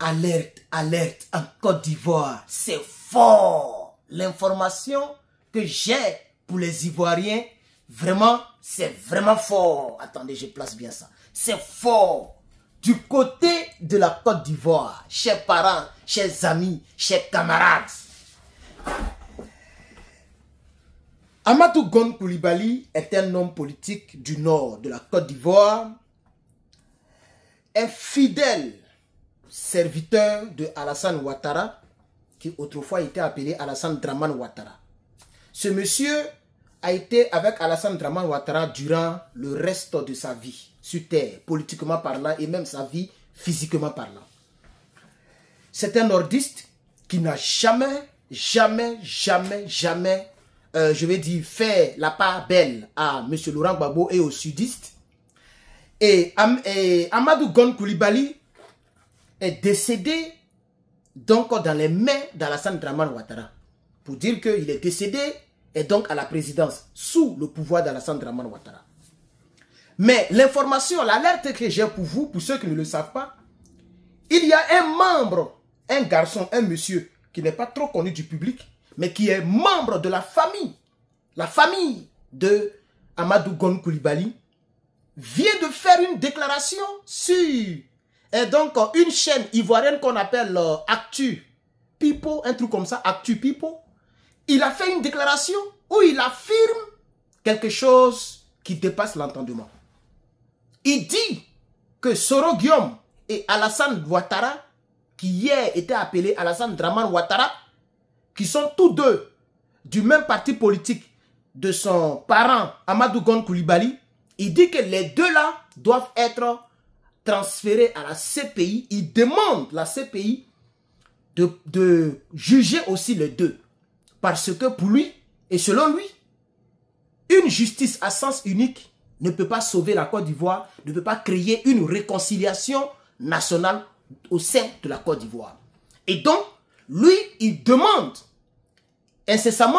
Alerte, alerte, en Côte d'Ivoire, c'est fort. L'information que j'ai pour les Ivoiriens, vraiment, c'est vraiment fort. Attendez, je place bien ça. C'est fort. Du côté de la Côte d'Ivoire, chers parents, chers amis, chers camarades. Amadou Gon Coulibaly est un homme politique du nord de la Côte d'Ivoire, un fidèle serviteur de Alassane Ouattara, qui autrefois était appelé Alassane Dramane Ouattara. Ce monsieur a été avec Alassane Dramane Ouattara durant le reste de sa vie sur terre, politiquement parlant, et même sa vie physiquement parlant. C'est un nordiste qui n'a jamais, je vais dire, fait la part belle à M. Laurent Gbagbo et aux sudistes. Et Amadou Gon Coulibaly est décédé donc dans les mains d'Alassane Dramane Ouattara. Pour dire qu'il est décédé et donc à la présidence sous le pouvoir d'Alassane Dramane Ouattara. Mais l'information, l'alerte que j'ai pour vous, pour ceux qui ne le savent pas, il y a un membre, un garçon, un monsieur qui n'est pas trop connu du public, mais qui est membre de la famille de Amadou Gon Coulibaly, vient de faire une déclaration sur donc une chaîne ivoirienne qu'on appelle Actu People, un truc comme ça, Actu People. Il a fait une déclaration où il affirme quelque chose qui dépasse l'entendement. Il dit que Soro Guillaume et Alassane Ouattara, qui hier était appelé Alassane Dramane Ouattara, qui sont tous deux du même parti politique de son parent Amadou Gon Coulibaly, il dit que les deux là doivent être transférés à la CPI. Il demande la CPI de juger aussi les deux. Parce que pour lui, et selon lui, une justice à sens unique ne peut pas sauver la Côte d'Ivoire, ne peut pas créer une réconciliation nationale au sein de la Côte d'Ivoire. Et donc, lui, il demande incessamment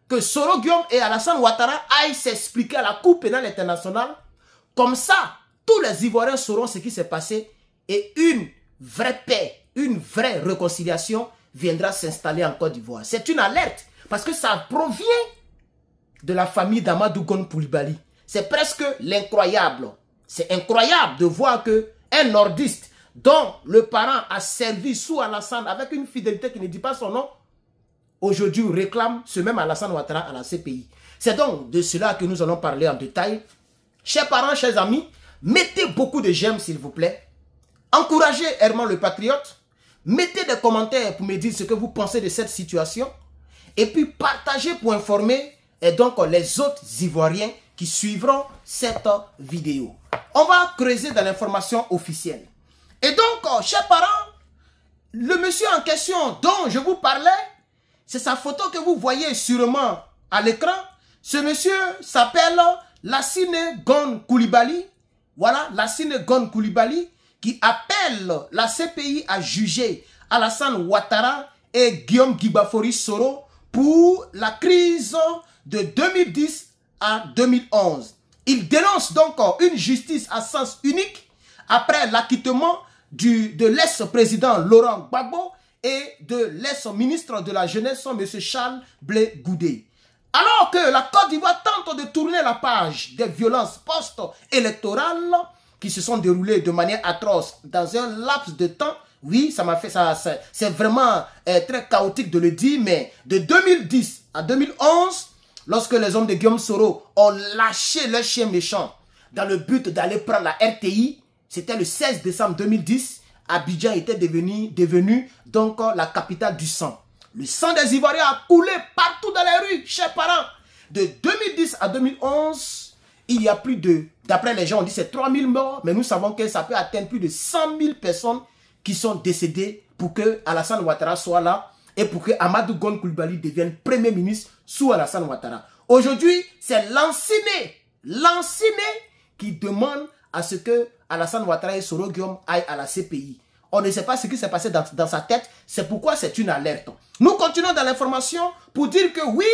que Soro Guillaume et Alassane Ouattara aillent s'expliquer à la Cour pénale internationale. Comme ça, tous les Ivoiriens sauront ce qui s'est passé et une vraie paix, une vraie réconciliation viendra s'installer en Côte d'Ivoire. C'est une alerte parce que ça provient de la famille d'Amadou Gon Coulibaly. C'est presque l'incroyable. C'est incroyable de voir que un nordiste dont le parent a servi sous Alassane avec une fidélité qui ne dit pas son nom, aujourd'hui réclame ce même Alassane Ouattara à la CPI. C'est donc de cela que nous allons parler en détail. Chers parents, chers amis, mettez beaucoup de j'aime s'il vous plaît. Encouragez Herman le Patriote. Mettez des commentaires pour me dire ce que vous pensez de cette situation. Et puis partagez pour informer et donc les autres Ivoiriens qui suivront cette vidéo. On va creuser dans l'information officielle. Et donc, chers parents, le monsieur en question dont je vous parlais, c'est sa photo que vous voyez sûrement à l'écran. Ce monsieur s'appelle Lassine Gon Coulibaly. Voilà, Lassine Gon Coulibaly qui appelle la CPI à juger Alassane Ouattara et Guillaume Guibafori Soro pour la crise de 2010 à 2011. Il dénonce donc une justice à sens unique après l'acquittement de l'ex-président Laurent Gbagbo et de l'ex-ministre de la Jeunesse, M. Charles Blé Goudé. Alors que la Côte d'Ivoire tente de tourner la page des violences post-électorales qui se sont déroulées de manière atroce dans un laps de temps, oui, ça m'a fait ça, c'est vraiment très chaotique de le dire, mais de 2010 à 2011, lorsque les hommes de Guillaume Soro ont lâché leurs chiens méchants dans le but d'aller prendre la RTI, c'était le 16 décembre 2010, Abidjan était devenu donc la capitale du sang. Le sang des Ivoiriens a coulé partout dans les rues, chers parents. De 2010 à 2011, il y a plus de, d'après les gens, on dit c'est 3000 morts, mais nous savons que ça peut atteindre plus de 100 000 personnes qui sont décédées pour que Alassane Ouattara soit là et pour que Amadou Gon Coulibaly devienne Premier ministre sous Alassane Ouattara. Aujourd'hui, c'est Lanciné qui demande à ce que Alassane Ouattara et Soro Guillaume aillent à la CPI. On ne sait pas ce qui s'est passé dans sa tête, c'est pourquoi c'est une alerte. Nous continuons dans l'information pour dire que oui,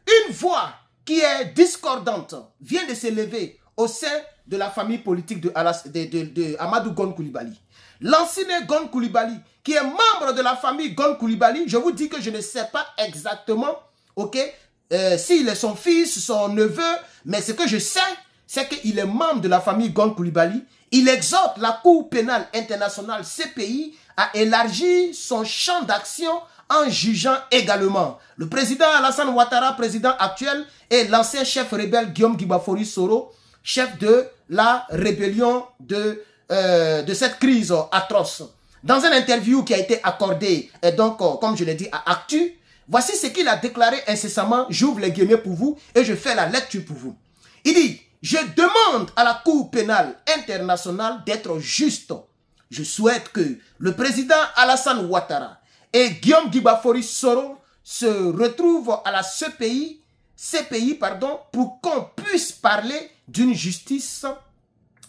une voix qui est discordante vient de s'élever au sein de la famille politique de Amadou Gon Coulibaly. Lansine Gon Coulibaly, qui est membre de la famille Gon Coulibaly, je vous dis que je ne sais pas exactement, ok, s'il est son fils, son neveu, mais ce que je sais, c'est qu'il est membre de la famille Gon Coulibaly. Il exhorte la Cour pénale internationale CPI à élargir son champ d'action en jugeant également le président Alassane Ouattara, président actuel, et l'ancien chef rebelle Guillaume Guibafori Soro, chef de la rébellion de cette crise atroce. Dans une interview qui a été accordée, et donc, comme je l'ai dit, à Actu, voici ce qu'il a déclaré incessamment. J'ouvre les guillemets pour vous et je fais la lecture pour vous. Il dit: je demande à la Cour pénale internationale d'être juste. Je souhaite que le président Alassane Ouattara et Guillaume Guibafori Soro se retrouvent à la CPI, pour qu'on puisse parler d'une justice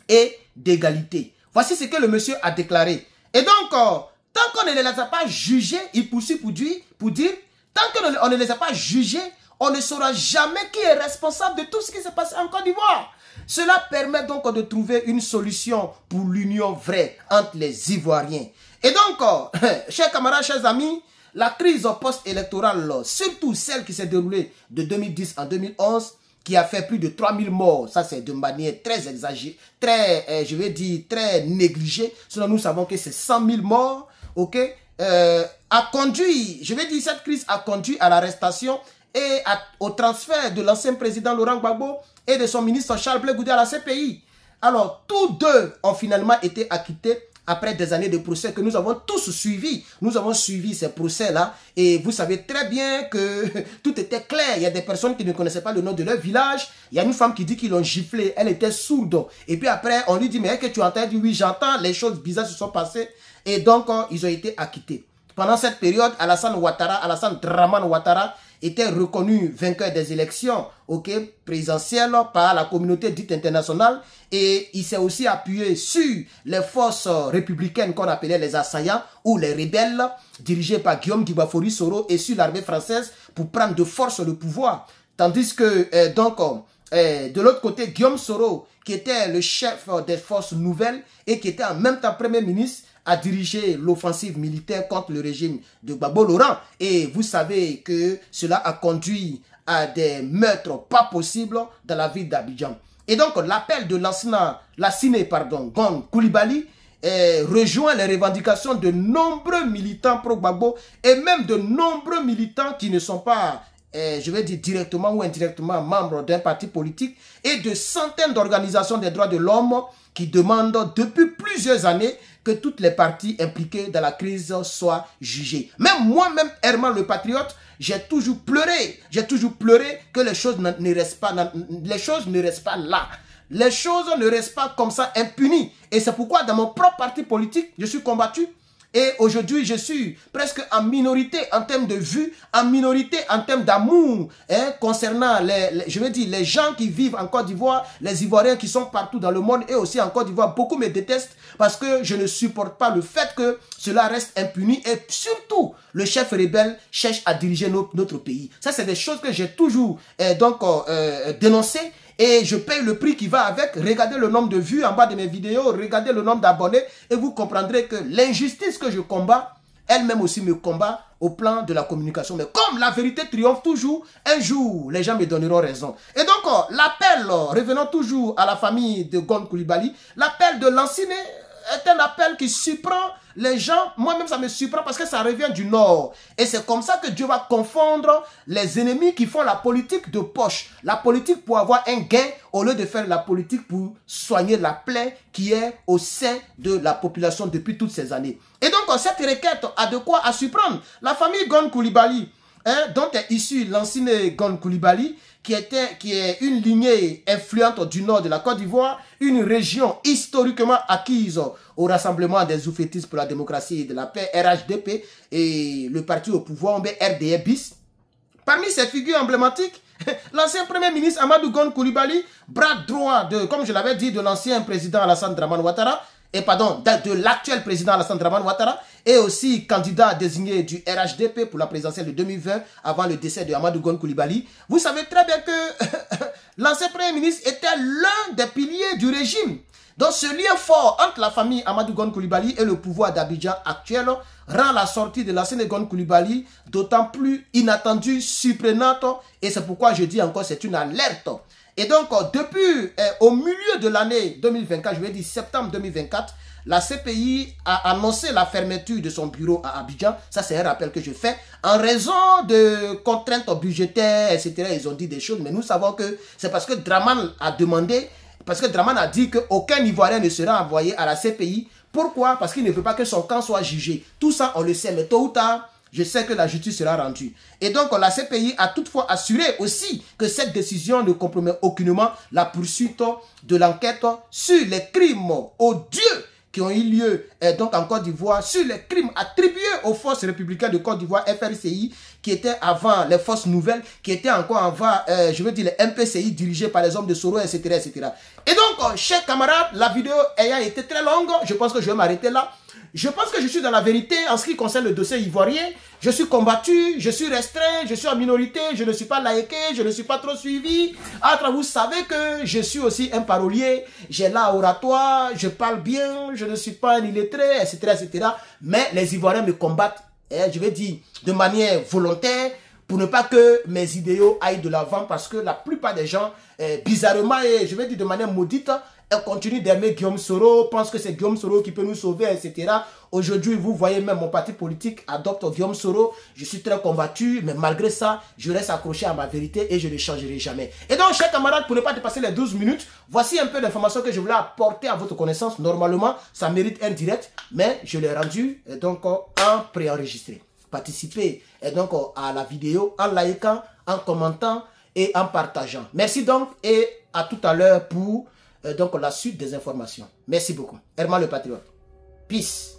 et d'égalité. Voici ce que le monsieur a déclaré. Et donc, tant qu'on ne les a pas jugés, il poursuit pour dire, tant qu'on ne les a pas jugés, on ne saura jamais qui est responsable de tout ce qui s'est passé en Côte d'Ivoire. Cela permet donc de trouver une solution pour l'union vraie entre les Ivoiriens. Et donc, chers camarades, chers amis, la crise post-électorale, surtout celle qui s'est déroulée de 2010 en 2011, qui a fait plus de 3000 morts, ça c'est de manière très exagérée, très, je vais dire, très négligée. Sinon, nous savons que c'est 100 000 morts, ok, a conduit, je vais dire, cette crise a conduit à l'arrestation et au transfert de l'ancien président Laurent Gbagbo et de son ministre Charles Blé Goudé à la CPI. Alors, tous deux ont finalement été acquittés après des années de procès que nous avons tous suivis. Nous avons suivi ces procès-là et vous savez très bien que tout était clair. Il y a des personnes qui ne connaissaient pas le nom de leur village. Il y a une femme qui dit qu'ils l'ont giflé. Elle était sourde. Et puis après, on lui dit, mais est-ce que tu as entendu? Oui, j'entends. Les choses bizarres se sont passées. Et donc, ils ont été acquittés. Pendant cette période, Alassane Dramane Ouattara était reconnu vainqueur des élections présidentielles par la communauté dite internationale et il s'est aussi appuyé sur les forces républicaines qu'on appelait les assaillants ou les rebelles dirigés par Guillaume Guibafori Soro et sur l'armée française pour prendre de force le pouvoir. Tandis que de l'autre côté, Guillaume Soro, qui était le chef des forces nouvelles et qui était en même temps premier ministre, a dirigé l'offensive militaire contre le régime de Gbagbo Laurent. Et vous savez que cela a conduit à des meurtres pas possibles dans la ville d'Abidjan. Et donc l'appel de Lansine Gon Coulibaly rejoint les revendications de nombreux militants pro-Gbagbo et même de nombreux militants qui ne sont pas, je vais dire directement ou indirectement membres d'un parti politique et de centaines d'organisations des droits de l'homme qui demandent depuis plusieurs années que toutes les parties impliquées dans la crise soient jugées. Même moi-même, Herman le Patriote, j'ai toujours pleuré que les choses ne restent pas, là. Les choses ne restent pas comme ça impunies. Et c'est pourquoi dans mon propre parti politique, je suis combattu. Et aujourd'hui, je suis presque en minorité en termes de vue, en minorité en termes d'amour, concernant les gens qui vivent en Côte d'Ivoire, les Ivoiriens qui sont partout dans le monde et aussi en Côte d'Ivoire. Beaucoup me détestent parce que je ne supporte pas le fait que cela reste impuni et surtout, le chef rebelle cherche à diriger notre pays. Ça, c'est des choses que j'ai toujours dénoncées. Et je paye le prix qui va avec. Regardez le nombre de vues en bas de mes vidéos, regardez le nombre d'abonnés et vous comprendrez que l'injustice que je combats, elle-même aussi me combat au plan de la communication. Mais comme la vérité triomphe toujours, un jour, les gens me donneront raison. Et donc, l'appel, revenons toujours à la famille de Gon Coulibaly, l'appel de Lansine est un appel qui surprend les gens. Moi-même, ça me surprend parce que ça revient du Nord. Et c'est comme ça que Dieu va confondre les ennemis qui font la politique de poche. La politique pour avoir un gain au lieu de faire la politique pour soigner la plaie qui est au sein de la population depuis toutes ces années. Et donc, cette requête a de quoi à surprendre. La famille Gon Coulibaly, dont est issue Lansine Gon Coulibaly, qui est une lignée influente du nord de la Côte d'Ivoire, une région historiquement acquise au Rassemblement des oufétistes pour la démocratie et de la paix, RHDP, et le parti au pouvoir, RDR bis. Parmi ces figures emblématiques, l'ancien premier ministre Amadou Gon Coulibaly, bras droit comme je l'avais dit, de l'ancien président Alassane Dramane Ouattara, de l'actuel président Alassane Dramane Ouattara, et aussi candidat désigné du RHDP pour la présidentielle de 2020 avant le décès de Amadou Gon Coulibaly. Vous savez très bien que l'ancien premier ministre était l'un des piliers du régime. Donc ce lien fort entre la famille Amadou Gon Coulibaly et le pouvoir d'Abidjan actuel rend la sortie de l'ancien Gon Coulibaly d'autant plus inattendue, surprenante, et c'est pourquoi je dis encore c'est une alerte. Et donc depuis au milieu de l'année 2024, je vais dire septembre 2024, la CPI a annoncé la fermeture de son bureau à Abidjan. Ça, c'est un rappel que je fais. En raison de contraintes budgétaires, etc., ils ont dit des choses. Mais nous savons que c'est parce que Draman a demandé, parce que Draman a dit qu'aucun Ivoirien ne sera envoyé à la CPI. Pourquoi? Parce qu'il ne veut pas que son camp soit jugé. Tout ça, on le sait. Mais tôt ou tard, je sais que la justice sera rendue. Et donc, la CPI a toutefois assuré aussi que cette décision ne compromet aucunement la poursuite de l'enquête sur les crimes odieux qui ont eu lieu donc en Côte d'Ivoire sur les crimes attribués aux forces républicaines de Côte d'Ivoire, FRCI, qui étaient avant les forces nouvelles, qui étaient encore avant, je veux dire, les MPCI dirigés par les hommes de Soro, etc., etc. Et donc, chers camarades, la vidéo ayant été très longue, je pense que je vais m'arrêter là. Je pense que je suis dans la vérité en ce qui concerne le dossier ivoirien. Je suis combattu, je suis restreint, je suis en minorité, je ne suis pas liké, je ne suis pas trop suivi. Après, vous savez que je suis aussi un parolier, j'ai l'art oratoire, je parle bien, je ne suis pas un illettré, etc., etc. Mais les Ivoiriens me combattent, je vais dire, de manière volontaire, pour ne pas que mes idéaux aillent de l'avant, parce que la plupart des gens, bizarrement, et je vais dire de manière maudite, elles continuent d'aimer Guillaume Soro, pensent que c'est Guillaume Soro qui peut nous sauver, etc. Aujourd'hui, vous voyez même mon parti politique adopte Guillaume Soro. Je suis très combattu, mais malgré ça, je reste accroché à ma vérité et je ne changerai jamais. Et donc, chers camarades, pour ne pas dépasser les 12 minutes, voici un peu d'informations que je voulais apporter à votre connaissance. Normalement, ça mérite un direct, mais je l'ai rendu donc en préenregistré. Participez donc à la vidéo en likant, en commentant et en partageant. Merci donc et à tout à l'heure pour donc la suite des informations. Merci beaucoup. Herman le Patriote. Peace.